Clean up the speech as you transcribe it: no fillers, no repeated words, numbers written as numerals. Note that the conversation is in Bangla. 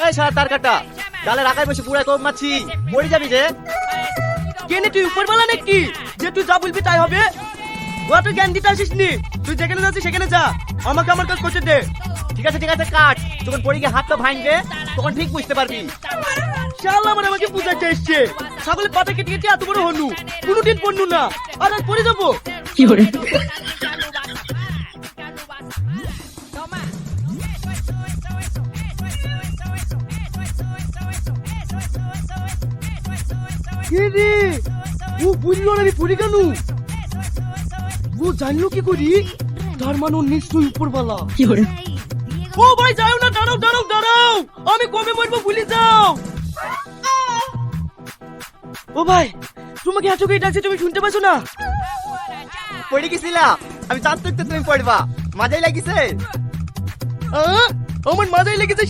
এই শালা তার কাটা ডালে রাখায় বসে পুরাই কোপ মারছি, পড়ে যাবি যে। কেনে তুই উপরওয়ালা নাকি যে তুই যা বলবি তাই হবে? অত জ্ঞান দিতে আসিস নি, তুই যেখানে যাচ্ছিস সেখানে যা, আমাকে আমার কাজ করতে দে। ঠিক আছে কাট, যখন পড়ে গিয়ে হাতটা ভাঙবে তখন ঠিক বুঝতে পারবি। শালা আমার আমাকে বুঝাইতে এসছে, ছাগলের পাতা কেটে কেটে এত বড় হনু, কোনোদিন পড়নু না, আর আজ পড়ে যাবো। ও বুঝলো না আমি পড়ি কেন? ও জানলো কি করি? তার মানে ও নিশ্চয়ই উপরওয়ালা। ও ভাই যাও না, দাঁড়াও দাঁড়াও দাঁড়াও, আমি কবে মরবো ভুলে যাও। ও ভাই তোমাকে এত করে ডাকছে, তুমি শুনতে পাচ্ছ না? পড়ে গেছিলাম আমি, জানতো তুমি পড়বা, মাঝাই লাগিছে। আমার মাথায় লেগেছে।